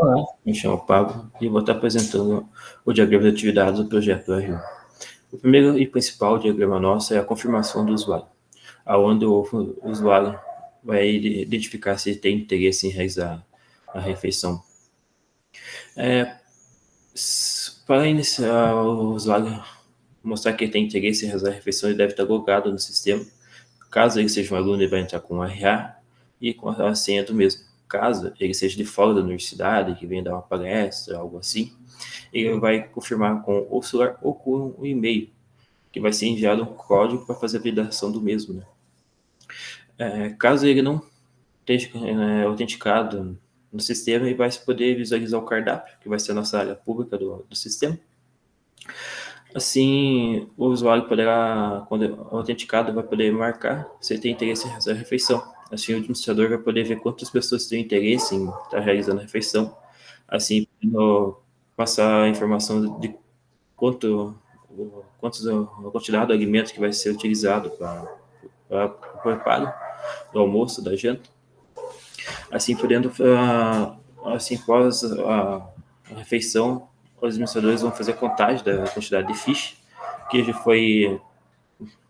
Olá, me chamo Pablo e vou estar apresentando o diagrama de atividades do projeto do RU. O primeiro e principal diagrama nosso é a confirmação do usuário, onde o usuário vai identificar se tem interesse em realizar a refeição. Para iniciar, o usuário mostrar que ele tem interesse em realizar a refeição, ele deve estar logado no sistema. Caso ele seja um aluno, ele vai entrar com o RA e com a senha do mesmo. Caso ele seja de fora da universidade, que venha dar uma palestra, algo assim, ele vai confirmar com o celular ou com o e-mail, que vai ser enviado um código para fazer a validação do mesmo. Né? Caso ele não esteja autenticado no sistema, ele vai poder visualizar o cardápio, que vai ser a nossa área pública do sistema. Assim, o usuário poderá, quando autenticado, vai poder marcar se ele tem interesse em realizar a refeição. Assim, o administrador vai poder ver quantas pessoas têm interesse em estar realizando a refeição. Assim, passar a informação de a quantidade de alimento que vai ser utilizado para o preparo do almoço, da janta. Assim, podendo, assim, após a refeição, os administradores vão fazer a contagem da quantidade de ficha que já foi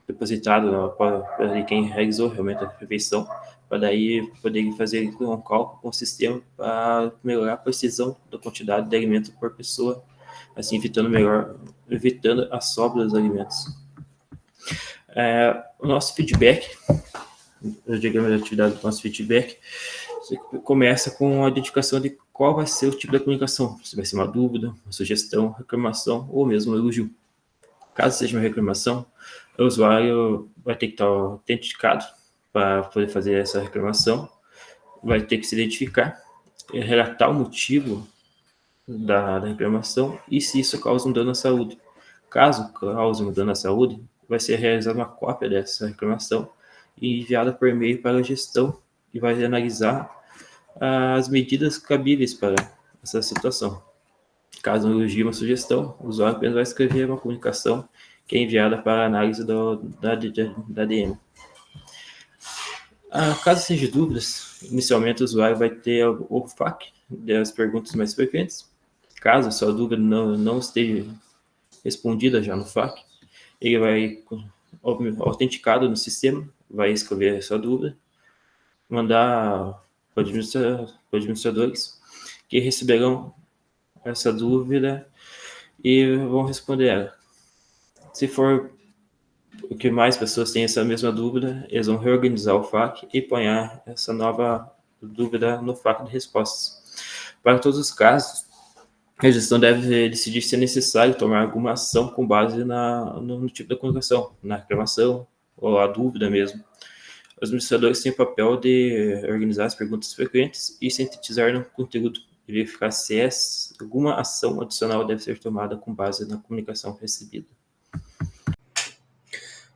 depositado para quem realizou realmente a refeição, para daí poder fazer um cálculo com o sistema para melhorar a precisão da quantidade de alimento por pessoa, assim evitando a sobra dos alimentos. O nosso feedback, o diagrama de atividade do nosso feedback, começa com a identificação de qual vai ser o tipo da comunicação, se vai ser uma dúvida, uma sugestão, reclamação ou mesmo um elogio. Caso seja uma reclamação, o usuário vai ter que estar autenticado para poder fazer essa reclamação, vai ter que se identificar, relatar o motivo da reclamação e se isso causa um dano à saúde. Caso cause um dano à saúde, vai ser realizada uma cópia dessa reclamação e enviada por e-mail para a gestão, que vai analisar as medidas cabíveis para essa situação. Caso não elogio uma sugestão, o usuário apenas vai escrever uma comunicação que é enviada para a análise da DM. Caso seja dúvidas, inicialmente o usuário vai ter o FAQ das perguntas mais frequentes. Caso a sua dúvida não esteja respondida já no FAQ, ele vai, autenticado no sistema, vai escrever a sua dúvida, mandar para administradores, que receberão essa dúvida e vão responder ela. Se for o que mais pessoas têm essa mesma dúvida, eles vão reorganizar o FAQ e ponhar essa nova dúvida no FAQ de respostas. Para todos os casos, a gestão deve decidir se é necessário tomar alguma ação com base no tipo da comunicação, na reclamação ou a dúvida mesmo. Os administradores têm o papel de organizar as perguntas frequentes e sintetizar no conteúdo e verificar se alguma ação adicional deve ser tomada com base na comunicação recebida.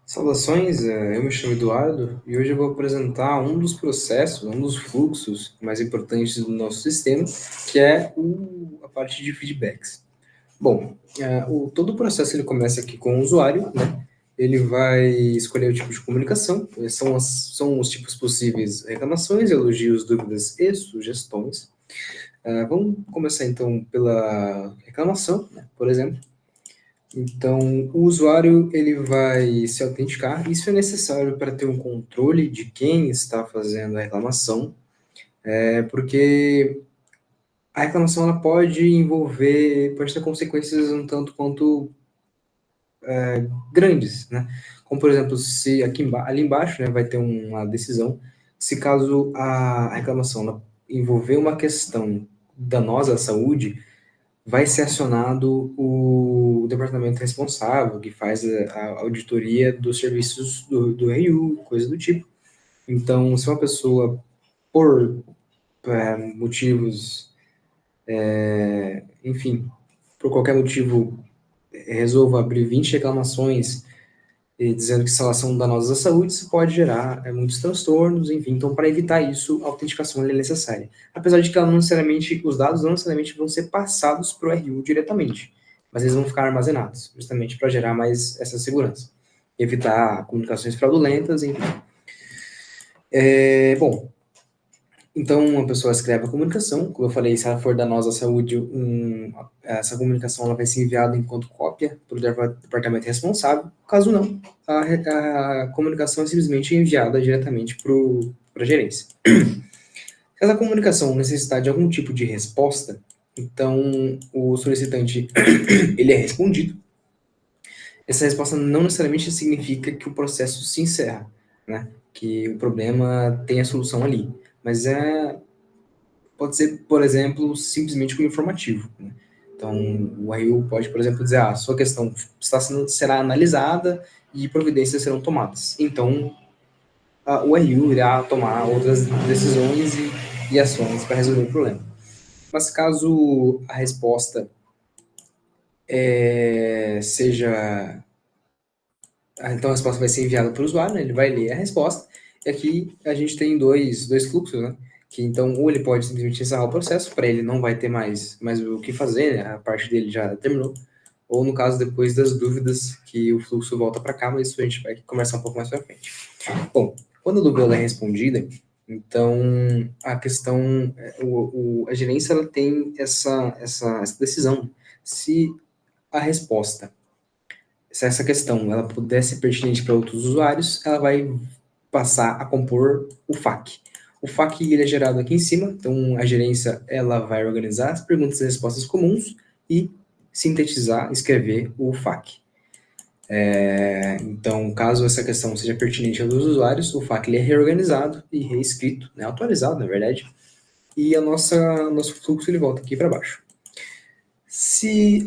Saudações, eu me chamo Eduardo e hoje eu vou apresentar um dos processos, um dos fluxos mais importantes do nosso sistema, que é a parte de feedbacks. Bom, todo o processo ele começa aqui com o usuário, né? Ele vai escolher o tipo de comunicação, são os tipos possíveis: reclamações, elogios, dúvidas e sugestões. Vamos começar então pela reclamação, né, por exemplo. Então, o usuário ele vai se autenticar. Isso é necessário para ter um controle de quem está fazendo a reclamação, porque a reclamação ela pode ter consequências um tanto quanto grandes, né? Como, por exemplo, se ali embaixo, né, vai ter uma decisão, se caso a reclamação envolver uma questão danosa à saúde, vai ser acionado o departamento responsável, que faz a auditoria dos serviços do RU, coisa do tipo. Então, se uma pessoa, por motivos, enfim, por qualquer motivo, resolva abrir 20 reclamações dizendo que instalação danosa à saúde, isso pode gerar muitos transtornos, enfim. Então, para evitar isso, a autenticação é necessária. Apesar de que os dados não necessariamente vão ser passados para o RU diretamente, mas eles vão ficar armazenados, justamente para gerar mais essa segurança. Evitar comunicações fraudulentas, enfim. Bom, Então, a pessoa escreve a comunicação, como eu falei, se ela for danosa à saúde, essa comunicação ela vai ser enviada enquanto cópia para o departamento responsável. Caso não, a comunicação é simplesmente enviada diretamente para a gerência. Se essa comunicação necessitar de algum tipo de resposta, então o solicitante ele é respondido. Essa resposta não necessariamente significa que o processo se encerra, né? Que o problema tem a solução ali, mas pode ser, por exemplo, simplesmente um informativo, né? Então, o RU pode, por exemplo, dizer, sua questão será analisada e providências serão tomadas. Então, o RU irá tomar outras decisões e ações para resolver o problema. Mas caso a resposta seja... Então, a resposta vai ser enviada para o usuário, né? Ele vai ler a resposta, e aqui a gente tem dois fluxos, né? Que então, ou ele pode simplesmente encerrar o processo, para ele não vai ter mais o que fazer, né? A parte dele já terminou, ou no caso, depois das dúvidas, que o fluxo volta para cá, mas isso a gente vai conversar um pouco mais para frente. Bom, quando a dúvida é respondida, então a questão, a gerência ela tem essa decisão. Se a resposta, se essa questão ela puder ser pertinente para outros usuários, ela vai passar a compor o FAQ. O FAQ ele é gerado aqui em cima, então a gerência ela vai organizar as perguntas e respostas comuns e sintetizar, escrever o FAQ. Então, caso essa questão seja pertinente aos usuários, o FAQ ele é reorganizado e reescrito, né, atualizado, na verdade, e nosso fluxo ele volta aqui para baixo. Se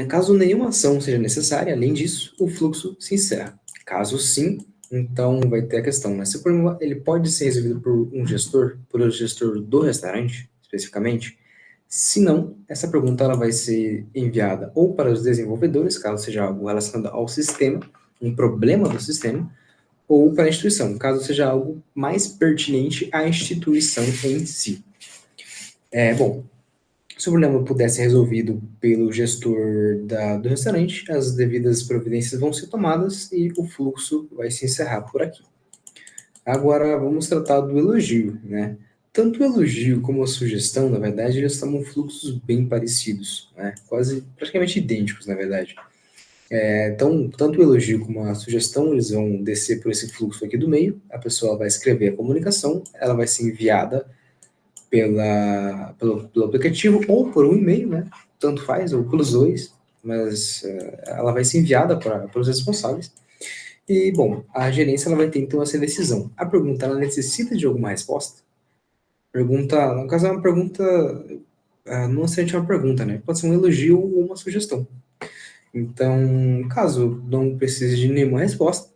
caso nenhuma ação seja necessária, além disso, o fluxo se encerra. Caso sim, então vai ter a questão, né? Se o problema ele pode ser resolvido por o gestor do restaurante, especificamente. Se não, essa pergunta ela vai ser enviada ou para os desenvolvedores, caso seja algo relacionado ao sistema, um problema do sistema, ou para a instituição, caso seja algo mais pertinente à instituição em si. Bom, se o problema puder ser resolvido pelo gestor do restaurante, as devidas providências vão ser tomadas e o fluxo vai se encerrar por aqui. Agora vamos tratar do elogio, né? Tanto o elogio como a sugestão, na verdade, eles tomam fluxos bem parecidos, né? Quase praticamente idênticos, na verdade. Então, tanto o elogio como a sugestão, eles vão descer por esse fluxo aqui do meio, a pessoa vai escrever a comunicação, ela vai ser enviada pelo aplicativo ou por um e-mail, né? Tanto faz, ou pelos dois, mas ela vai ser enviada para os responsáveis. E, bom, a gerência ela vai ter, então, essa decisão. A pergunta, ela necessita de alguma resposta? Pergunta, no caso, é uma pergunta, não necessariamente uma pergunta, né? Pode ser um elogio ou uma sugestão. Então, caso não precise de nenhuma resposta,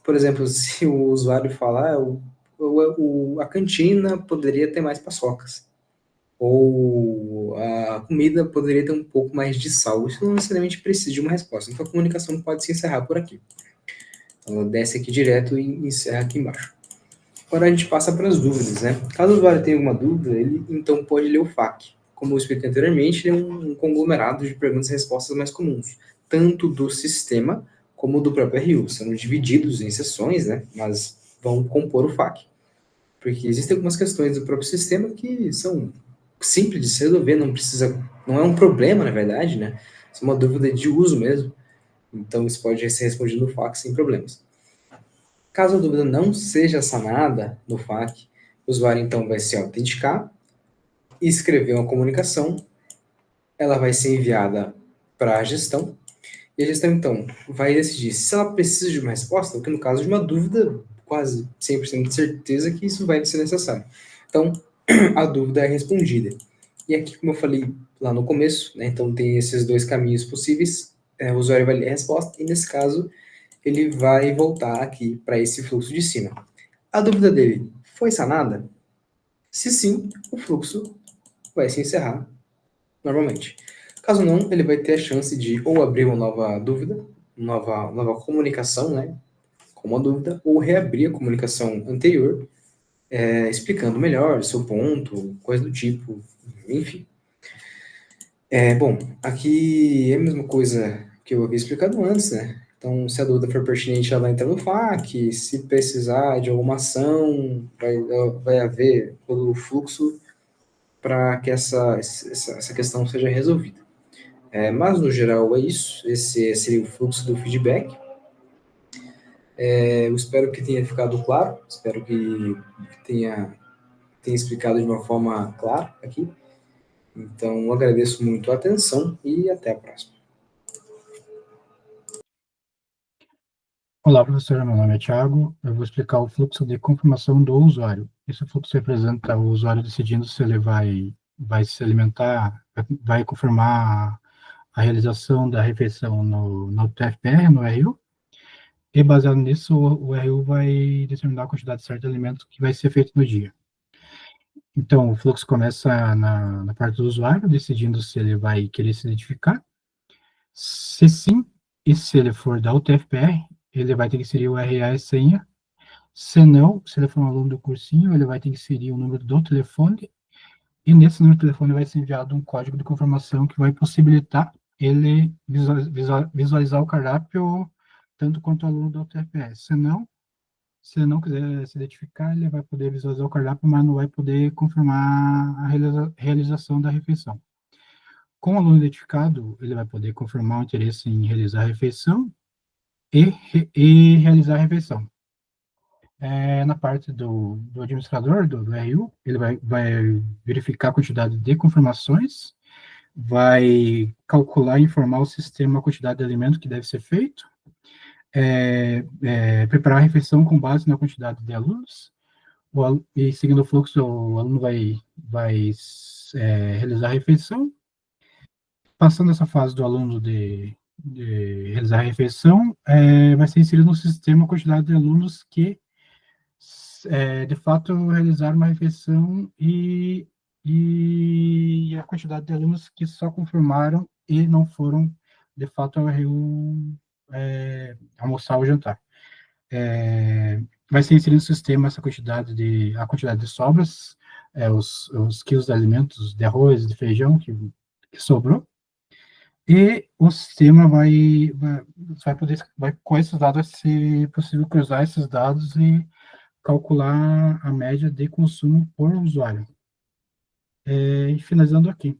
por exemplo, se o usuário falar, a cantina poderia ter mais paçocas, ou a comida poderia ter um pouco mais de sal, isso não necessariamente precisa de uma resposta. Então, a comunicação pode se encerrar por aqui. Então, ela desce aqui direto e encerra aqui embaixo. Agora a gente passa para as dúvidas, né? Caso o usuário tenha alguma dúvida, ele então pode ler o FAQ. Como eu expliquei anteriormente, ele é um conglomerado de perguntas e respostas mais comuns, tanto do sistema como do próprio RU. São divididos em seções, né? Mas vão compor o FAQ. Porque existem algumas questões do próprio sistema que são simples de se resolver, não é um problema, na verdade, né? É uma dúvida de uso mesmo. Então, isso pode ser respondido no FAQ sem problemas. Caso a dúvida não seja sanada no FAQ, o usuário então vai se autenticar, escrever uma comunicação, ela vai ser enviada para a gestão, e a gestão então vai decidir se ela precisa de uma resposta, ou que no caso de uma dúvida, quase 100% de certeza que isso vai ser necessário. Então, a dúvida é respondida. E aqui, como eu falei lá no começo, né, então tem esses dois caminhos possíveis, o usuário vai ler a resposta, e nesse caso, ele vai voltar aqui para esse fluxo de cima. A dúvida dele foi sanada? Se sim, o fluxo vai se encerrar normalmente. Caso não, ele vai ter a chance de ou abrir uma nova dúvida, nova comunicação, né, com uma dúvida, ou reabrir a comunicação anterior, explicando melhor o seu ponto, coisa do tipo, enfim. Bom, aqui é a mesma coisa que eu havia explicado antes, né? Então, se a dúvida for pertinente, ela entra no FAQ. Se precisar de alguma ação, vai haver todo o fluxo para que essa questão seja resolvida. Mas, no geral, é isso. Esse seria o fluxo do feedback. Eu espero que tenha ficado claro, espero que tenha explicado de uma forma clara aqui. Então, eu agradeço muito a atenção e até a próxima. Olá, professor. Meu nome é Thiago. Eu vou explicar o fluxo de confirmação do usuário. Esse fluxo representa o usuário decidindo se ele vai se alimentar, vai confirmar a realização da refeição no TFPR, no RU, e baseado nisso, o RU vai determinar a quantidade certa de alimentos que vai ser feito no dia. Então, o fluxo começa na parte do usuário, decidindo se ele vai querer se identificar. Se sim, e se ele for da UTFPR, ele vai ter que inserir o RA e senha. Se não, se ele for um aluno do cursinho, ele vai ter que inserir o número do telefone, e nesse número de telefone vai ser enviado um código de confirmação que vai possibilitar ele visualizar o cardápio tanto quanto o aluno da UTFPR. Se ele não quiser se identificar, ele vai poder visualizar o cardápio, mas não vai poder confirmar a realização da refeição. Com o aluno identificado, ele vai poder confirmar o interesse em realizar a refeição e realizar a refeição. Na parte do administrador, do RU, ele vai verificar a quantidade de confirmações, vai calcular e informar o sistema a quantidade de alimento que deve ser feito, preparar a refeição com base na quantidade de alunos, e seguindo o fluxo, o aluno vai realizar a refeição. Passando essa fase do aluno de realizar a refeição, vai ser inserido no sistema a quantidade de alunos que, de fato, realizaram uma refeição e a quantidade de alunos que só confirmaram e não foram, de fato, ao RU almoçar ou jantar. Vai ser inserido no sistema a quantidade de sobras, os quilos de alimentos, de arroz, de feijão que sobrou, e o sistema com esses dados, vai ser possível cruzar esses dados e calcular a média de consumo por usuário. E finalizando aqui.